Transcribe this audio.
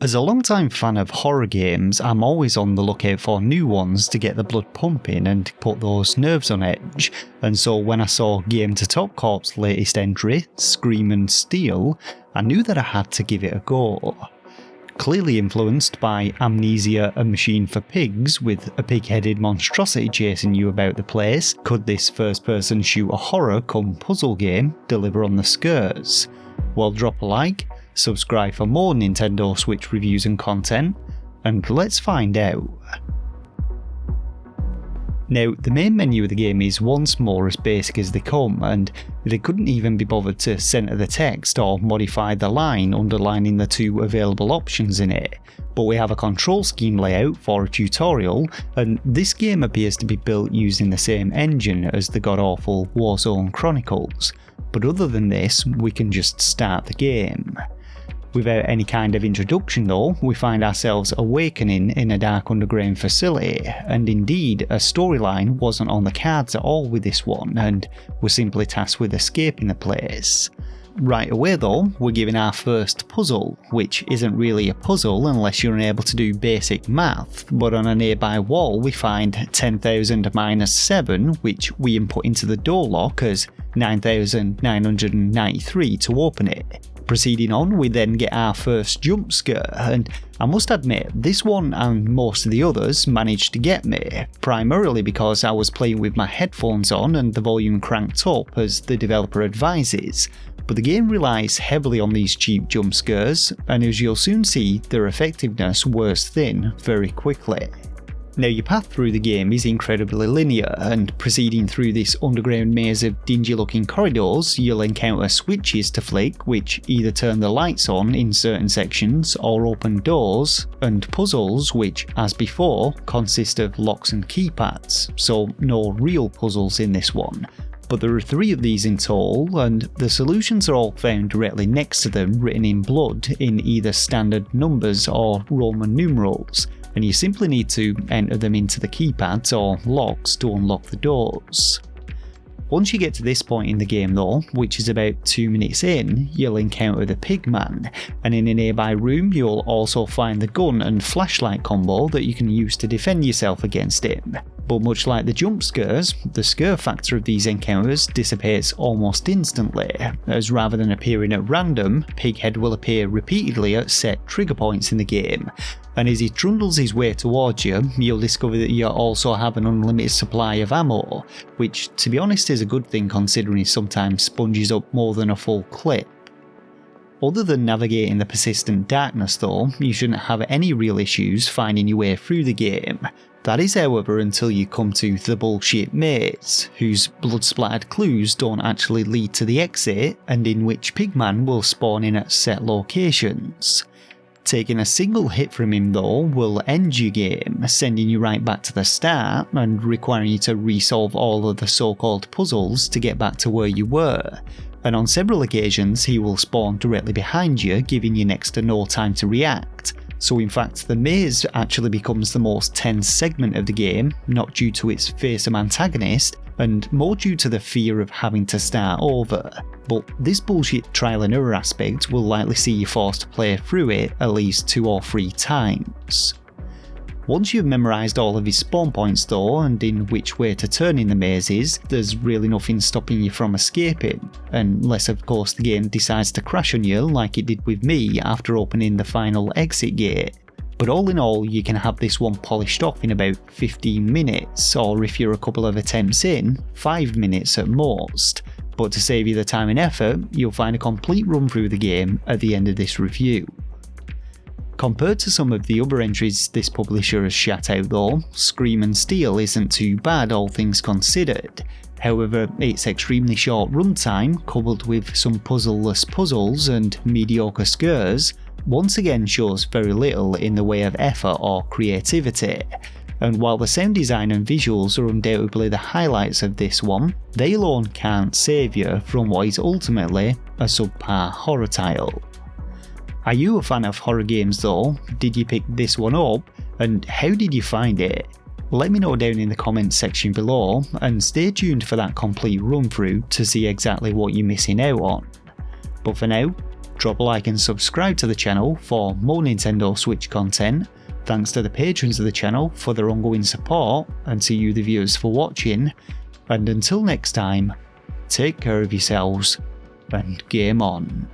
As a long-time fan of horror games, I'm always on the lookout for new ones to get the blood pumping and put those nerves on edge, and so when I saw GameToTop Corp's latest entry, Scream and Steal, I knew that I had to give it a go. Clearly influenced by Amnesia, A Machine for Pigs, with a pig-headed monstrosity chasing you about the place, could this first-person shooter horror cum puzzle game deliver on the scares? Well, drop a like, subscribe for more Nintendo Switch reviews and content, and let's find out. Now, the main menu of the game is once more as basic as they come, and they couldn't even be bothered to centre the text or modify the line underlining the two available options in it. But we have a control scheme layout for a tutorial, and this game appears to be built using the same engine as the god-awful Warzone Chronicles. But other than this, we can just start the game. Without any kind of introduction though, we find ourselves awakening in a dark underground facility, and indeed a storyline wasn't on the cards at all with this one, and we're simply tasked with escaping the place. Right away though, we're given our first puzzle, which isn't really a puzzle unless you're unable to do basic math, but on a nearby wall we find 10,000 minus 7, which we input into the door lock as 9,993 to open it. Proceeding on, we then get our first jump scare, and I must admit, this one and most of the others managed to get me, primarily because I was playing with my headphones on and the volume cranked up as the developer advises, but the game relies heavily on these cheap jump scares, and as you'll soon see, their effectiveness wears thin very quickly. Now, your path through the game is incredibly linear, and proceeding through this underground maze of dingy looking corridors, you'll encounter switches to flick which either turn the lights on in certain sections or open doors, and puzzles which, as before, consist of locks and keypads, so no real puzzles in this one. But there are 3 of these in total, and the solutions are all found directly next to them written in blood in either standard numbers or Roman numerals, and you simply need to enter them into the keypads or locks to unlock the doors. Once you get to this point in the game though, which is about 2 minutes in, you'll encounter the Pigman, and in a nearby room you'll also find the gun and flashlight combo that you can use to defend yourself against him. But much like the jump scares, the scare factor of these encounters dissipates almost instantly, as rather than appearing at random, Pighead will appear repeatedly at set trigger points in the game, and as he trundles his way towards you, you'll discover that you also have an unlimited supply of ammo, which to be honest is a good thing considering he sometimes sponges up more than a full clip. Other than navigating the persistent darkness though, you shouldn't have any real issues finding your way through the game. That is however until you come to the bullshit maze, whose blood-splattered clues don't actually lead to the exit, and in which Pigman will spawn in at set locations. Taking a single hit from him though will end your game, sending you right back to the start and requiring you to resolve all of the so-called puzzles to get back to where you were. And on several occasions he will spawn directly behind you, giving you next to no time to react. So in fact the maze actually becomes the most tense segment of the game, not due to its fearsome antagonist, and more due to the fear of having to start over. But this bullshit trial and error aspect will likely see you forced to play through it at least 2 or 3 times. Once you've memorised all of his spawn points though, and in which way to turn in the mazes, there's really nothing stopping you from escaping, unless of course the game decides to crash on you like it did with me after opening the final exit gate. But all in all, you can have this one polished off in about 15 minutes, or if you're a couple of attempts in, 5 minutes at most. But to save you the time and effort, you'll find a complete run through the game at the end of this review. Compared to some of the other entries this publisher has shat out though, Scream and Steal isn't too bad all things considered. However, its extremely short runtime, coupled with some puzzleless puzzles and mediocre scares, once again shows very little in the way of effort or creativity. And while the sound design and visuals are undoubtedly the highlights of this one, they alone can't save you from what is ultimately a subpar horror title. Are you a fan of horror games though? Did you pick this one up? And how did you find it? Let me know down in the comments section below, and stay tuned for that complete run through to see exactly what you're missing out on. But for now, Drop a like and subscribe to the channel for more Nintendo Switch content. Thanks to the patrons of the channel for their ongoing support, and to you the viewers for watching. And until next time, take care of yourselves and game on.